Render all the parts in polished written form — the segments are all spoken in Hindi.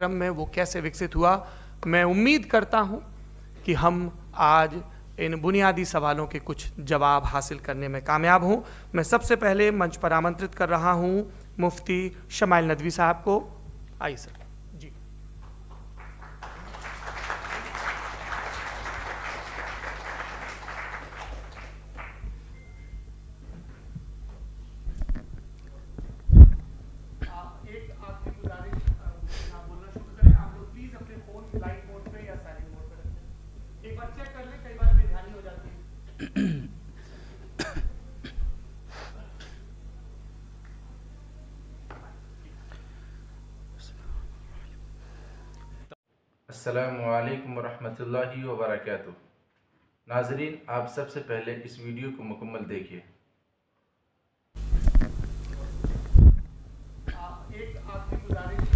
क्रम में वो कैसे विकसित हुआ। मैं उम्मीद करता हूँ कि हम आज इन बुनियादी सवालों के कुछ जवाब हासिल करने में कामयाब हों। मैं सबसे पहले मंच पर आमंत्रित कर रहा हूँ मुफ्ती शमाइल नदवी साहब को। आइए सर जी। एक आखिरी गुजारिश, आप बोलना शुरू करें। आप लोग प्लीज अपने फोन फ्लाइट मोड पे या साइलेंट मोड पे रखें। एक बार चेक कर लें, कई बार बेध्यानी हो जाती है। अस्सलामुअलैकुम वरहमतुल्लाहि वबरकातुहू। नाज़रीन, आप सबसे पहले इस वीडियो को मुकम्मल देखिए। एक आखिरी गुजारिश,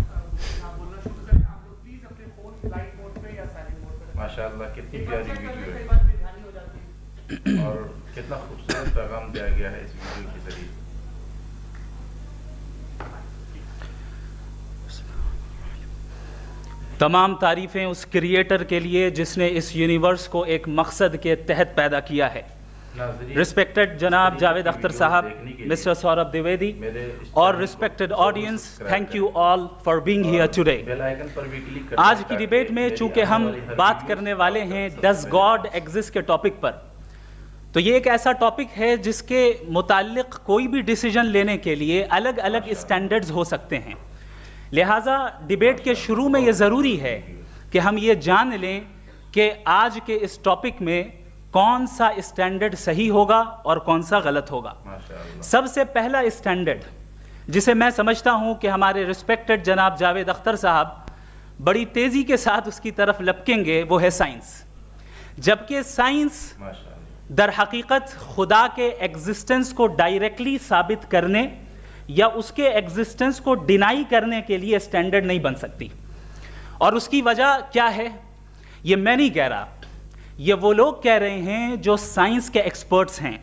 आप बोलना शुरू करें। आप लोग प्लीज अपने फोन फ्लाइट मोड पे या साइलेंट मोड पे रखें। माशाअल्लाह, कितनी प्यारी वीडियो कई है बार बेध्यानी हो जाती है और कितना खूबसूरत पैगाम दिया गया है इस वीडियो के जरिए। तमाम तारीफ़ें उस क्रिएटर के लिए जिसने इस यूनिवर्स को एक मकसद के तहत पैदा किया है। रिस्पेक्टेड जनाब जावेद अख्तर साहब, मिस्टर सौरभ द्विवेदी और respected audience, thank you all for being here today. आज की डिबेट में चूंकि हम बात करने वाले हैं डज गॉड एग्जिस्ट के टॉपिक पर, तो ये एक ऐसा टॉपिक है जिसके मुताल्लिक कोई भी डिसीजन लेने के लिए अलग अलग स्टैंडर्ड्स हो सकते हैं। लिहाजा डिबेट के शुरू में ये ज़रूरी है कि हम ये जान लें कि आज के इस टॉपिक में कौन सा स्टैंडर्ड सही होगा और कौन सा गलत होगा। सबसे पहला स्टैंडर्ड जिसे मैं समझता हूं कि हमारे रिस्पेक्टेड जनाब जावेद अख्तर साहब बड़ी तेज़ी के साथ उसकी तरफ लपकेंगे, वो है साइंस। जबकि साइंस दर हकीकत खुदा के एग्जिस्टेंस को डायरेक्टली साबित करने या उसके एग्जिस्टेंस को डिनाई करने के लिए स्टैंडर्ड नहीं बन सकती। और उसकी वजह क्या है, ये मैं नहीं कह रहा, ये वो लोग कह रहे हैं जो साइंस के एक्सपर्ट्स हैं।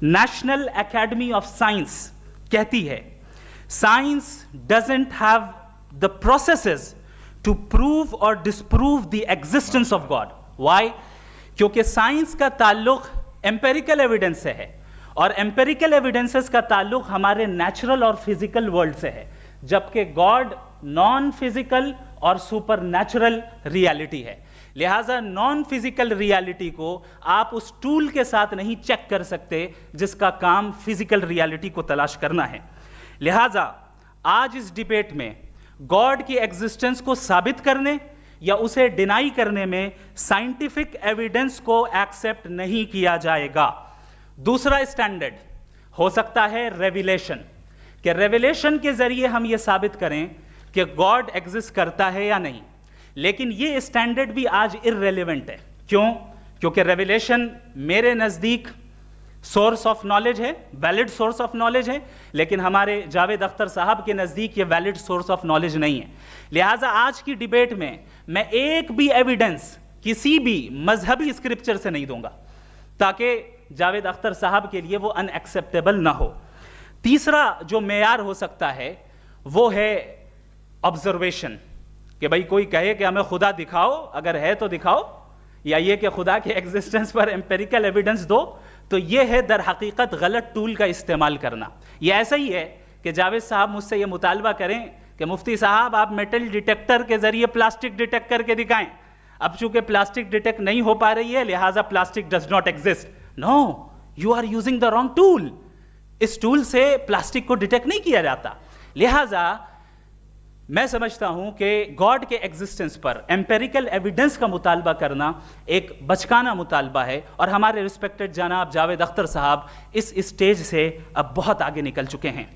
नेशनल एकेडमी ऑफ साइंस कहती है science doesn't have the processes to prove और disprove the existence of God. Why? क्योंकि साइंस का ताल्लुक एम्पेरिकल एविडेंस से है और एम्पेरिकल एविडेंसेस का ताल्लुक हमारे नेचुरल और फिजिकल वर्ल्ड से है, जबकि गॉड नॉन फिजिकल और सुपर नेचुरल रियलिटी है। लिहाजा नॉन फिजिकल रियलिटी को आप उस टूल के साथ नहीं चेक कर सकते जिसका काम फिजिकल रियलिटी को तलाश करना है। लिहाजा आज इस डिबेट में गॉड की एग्जिस्टेंस को साबित करने या उसे डिनाई करने में साइंटिफिक एविडेंस को एक्सेप्ट नहीं किया जाएगा। दूसरा स्टैंडर्ड हो सकता है रेविलेशन, कि रेविलेशन के जरिए हम ये साबित करें कि गॉड एग्जिस्ट करता है या नहीं। लेकिन ये स्टैंडर्ड भी आज इररेलेवेंट है। क्यों? क्योंकि रेविलेशन मेरे नज़दीक सोर्स ऑफ नॉलेज है, वैलिड सोर्स ऑफ नॉलेज है, लेकिन हमारे जावेद अख्तर साहब के नज़दीक ये वैलिड सोर्स ऑफ नॉलेज नहीं है। लिहाजा आज की डिबेट में मैं एक भी एविडेंस किसी भी मजहबी स्क्रिप्चर से नहीं दूंगा ताकि जावेद अख्तर साहब के लिए वो अनएक्सेप्टेबल ना हो। तीसरा जो मेयार हो सकता है वो है ऑब्जर्वेशन, कि भाई कोई कहे कि हमें खुदा दिखाओ, अगर है तो दिखाओ, या ये कि खुदा के एग्जिस्टेंस पर एम्पेरिकल एविडेंस दो, तो ये है दर हकीकत गलत टूल का इस्तेमाल करना। ये ऐसा ही है कि जावेद साहब मुझसे ये मुतालबा करें कि मुफ्ती साहब आप मेटल डिटेक्टर के जरिए प्लास्टिक डिटेक्ट करके दिखाएं। अब चूंकि प्लास्टिक डिटेक्ट नहीं हो पा रही है लिहाजा plastic does not exist. No, you are using the wrong tool. इस टूल से प्लास्टिक को डिटेक्ट नहीं किया जाता। लिहाजा मैं समझता हूं कि गॉड के एग्जिस्टेंस पर एम्पेरिकल एविडेंस का मुतालबा करना एक बचकाना मुतालबा है और हमारे रिस्पेक्टेड जनाब जावेद अख्तर साहब इस स्टेज से अब बहुत आगे निकल चुके हैं।